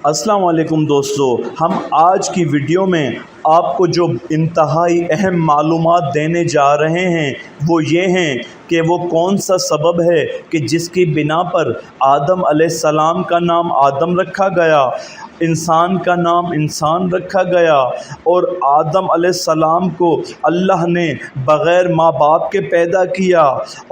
السلام علیکم دوستو، ہم آج کی ویڈیو میں آپ کو جو انتہائی اہم معلومات دینے جا رہے ہیں وہ یہ ہیں کہ وہ کون سا سبب ہے کہ جس کی بنا پر آدم علیہ السلام کا نام آدم رکھا گیا، انسان کا نام انسان رکھا گیا، اور آدم علیہ السلام کو اللہ نے بغیر ماں باپ کے پیدا کیا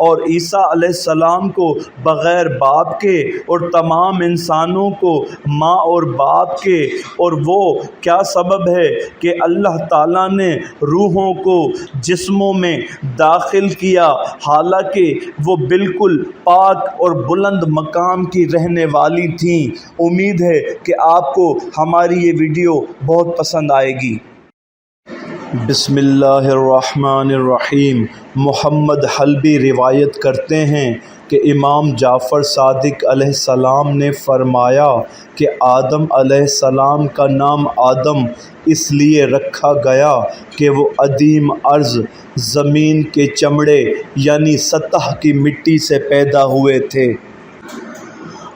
اور عیسیٰ علیہ السلام کو بغیر باپ کے، اور تمام انسانوں کو ماں اور باپ کے۔ اور وہ کیا سبب ہے کہ اللہ تعالیٰ نے روحوں کو جسموں میں داخل کیا، حالانکہ وہ بالکل پاک اور بلند مقام کی رہنے والی تھیں۔ امید ہے کہ آپ کو ہماری یہ ویڈیو بہت پسند آئے گی۔ بسم اللہ الرحمن الرحیم۔ محمد حلبی روایت کرتے ہیں کہ امام جعفر صادق علیہ السلام نے فرمایا کہ آدم علیہ السلام کا نام آدم اس لیے رکھا گیا کہ وہ عدیم ارض زمین کے چمڑے یعنی سطح کی مٹی سے پیدا ہوئے تھے۔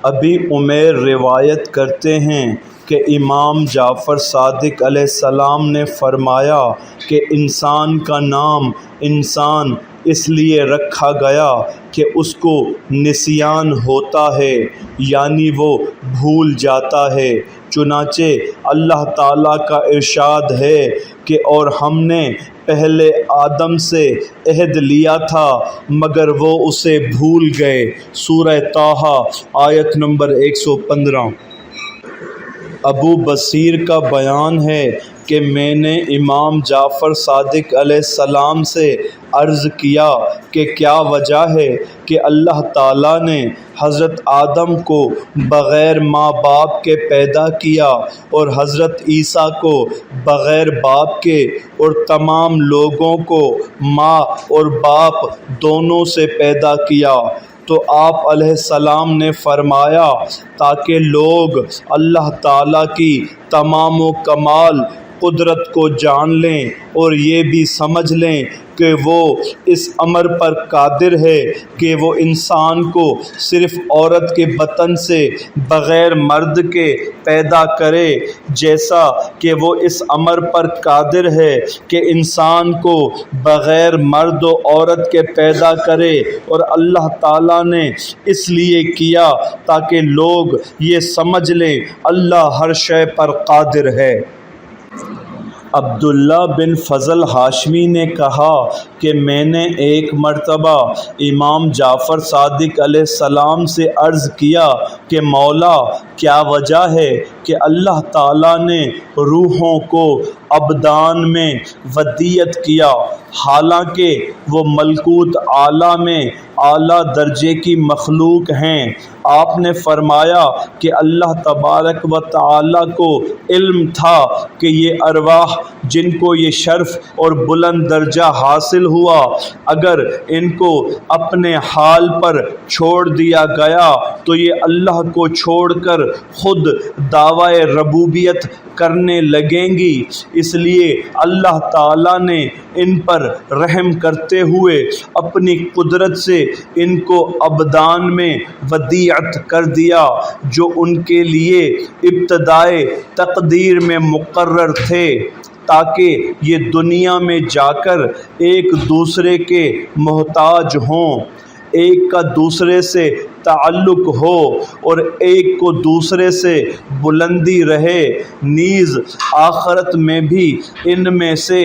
ابی عمیر روایت کرتے ہیں کہ امام جعفر صادق علیہ السلام نے فرمایا کہ انسان کا نام انسان اس لیے رکھا گیا کہ اس کو نسیان ہوتا ہے، یعنی وہ بھول جاتا ہے۔ چنانچہ اللہ تعالیٰ کا ارشاد ہے کہ اور ہم نے پہلے آدم سے عہد لیا تھا مگر وہ اسے بھول گئے۔ سورہ طٰہٰ آیت نمبر 115۔ ابو بصیر کا بیان ہے کہ میں نے امام جعفر صادق علیہ السلام سے عرض کیا کہ کیا وجہ ہے کہ اللہ تعالیٰ نے حضرت آدم کو بغیر ماں باپ کے پیدا کیا اور حضرت عیسیٰ کو بغیر باپ کے، اور تمام لوگوں کو ماں اور باپ دونوں سے پیدا کیا؟ تو آپ علیہ السلام نے فرمایا تاکہ لوگ اللہ تعالیٰ کی تمام و کمال قدرت کو جان لیں اور یہ بھی سمجھ لیں کہ وہ اس امر پر قادر ہے کہ وہ انسان کو صرف عورت کے بطن سے بغیر مرد کے پیدا کرے، جیسا کہ وہ اس امر پر قادر ہے کہ انسان کو بغیر مرد و عورت کے پیدا کرے۔ اور اللہ تعالیٰ نے اس لیے کیا تاکہ لوگ یہ سمجھ لیں اللہ ہر شے پر قادر ہے۔ عبداللہ بن فضل ہاشمی نے کہا کہ میں نے ایک مرتبہ امام جعفر صادق علیہ السلام سے عرض کیا کہ مولا، کیا وجہ ہے کہ اللہ تعالیٰ نے روحوں کو ابدان میں ودیت کیا حالانکہ وہ ملکوت اعلیٰ میں اعلیٰ درجے کی مخلوق ہیں؟ آپ نے فرمایا کہ اللہ تبارک و تعالیٰ کو علم تھا کہ یہ ارواح جن کو یہ شرف اور بلند درجہ حاصل ہوا، اگر ان کو اپنے حال پر چھوڑ دیا گیا تو یہ اللہ کو چھوڑ کر خود دعوی ربوبیت کرنے لگیں گی۔ اس لیے اللہ تعالیٰ نے ان پر رحم کرتے ہوئے اپنی قدرت سے ان کو ابدان میں ودیعت کر دیا جو ان کے لیے ابتدائے تقدیر میں مقرر تھے، تاکہ یہ دنیا میں جا کر ایک دوسرے کے محتاج ہوں، ایک کا دوسرے سے تعلق ہو اور ایک کو دوسرے سے بلندی رہے، نیز آخرت میں بھی ان میں سے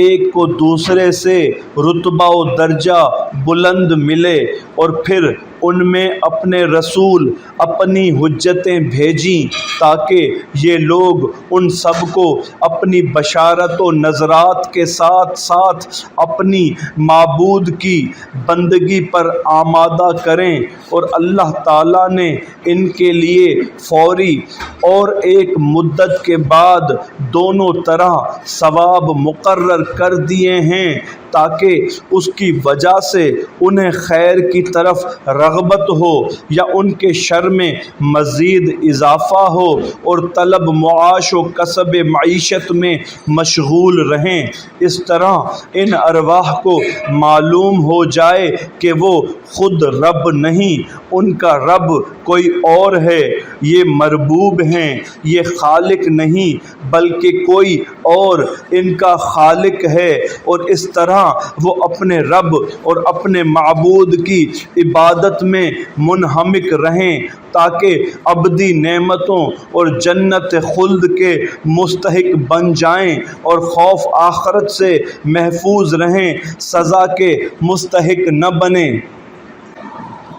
ایک کو دوسرے سے رتبہ و درجہ بلند ملے۔ اور پھر ان میں اپنے رسول اپنی حجتیں بھیجیں تاکہ یہ لوگ ان سب کو اپنی بشارت و نذرات کے ساتھ ساتھ اپنی معبود کی بندگی پر آمادہ کریں۔ اور اللہ تعالیٰ نے ان کے لیے فوری اور ایک مدت کے بعد دونوں طرح ثواب مقرر کر دیے ہیں تاکہ اس کی وجہ سے انہیں خیر کی طرف رغبت ہو یا ان کے شر میں مزید اضافہ ہو اور طلب معاش و کسب معیشت میں مشغول رہیں۔ اس طرح ان ارواح کو معلوم ہو جائے کہ وہ خود رب نہیں، ان کا رب کوئی اور ہے، یہ مربوب ہیں، یہ خالق نہیں بلکہ کوئی اور ان کا خالق ہے، اور اس طرح وہ اپنے رب اور اپنے معبود کی عبادت میں منہمک رہیں تاکہ ابدی نعمتوں اور جنت خلد کے مستحق بن جائیں اور خوف آخرت سے محفوظ رہیں، سزا کے مستحق نہ بنیں۔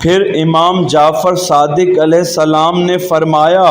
پھر امام جعفر صادق علیہ السلام نے فرمایا،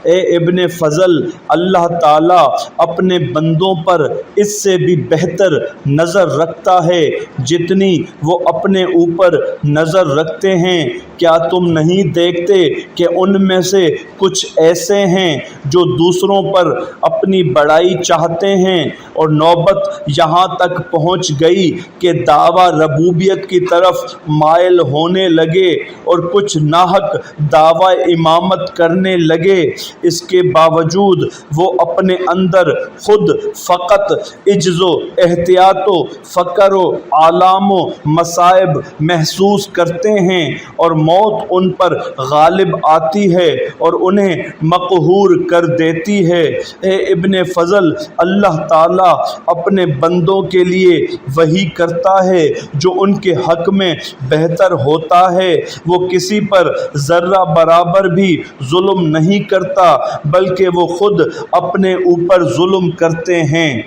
اے ابن فضل، اللہ تعالیٰ اپنے بندوں پر اس سے بھی بہتر نظر رکھتا ہے جتنی وہ اپنے اوپر نظر رکھتے ہیں۔ کیا تم نہیں دیکھتے کہ ان میں سے کچھ ایسے ہیں جو دوسروں پر اپنی بڑائی چاہتے ہیں، اور نوبت یہاں تک پہنچ گئی کہ دعویٰ ربوبیت کی طرف مائل ہونے لگے اور کچھ ناحق دعویٰ امامت کرنے لگے۔ اس کے باوجود وہ اپنے اندر خود فقط عجز و احتیاط و فقر و آلام و مصائب محسوس کرتے ہیں، اور موت ان پر غالب آتی ہے اور انہیں مقہور کر دیتی ہے۔ اے ابن فضل، اللہ تعالیٰ اپنے بندوں کے لیے وہی کرتا ہے جو ان کے حق میں بہتر ہوتا ہے، وہ کسی پر ذرہ برابر بھی ظلم نہیں کرتا بلکہ وہ خود اپنے اوپر ظلم کرتے ہیں۔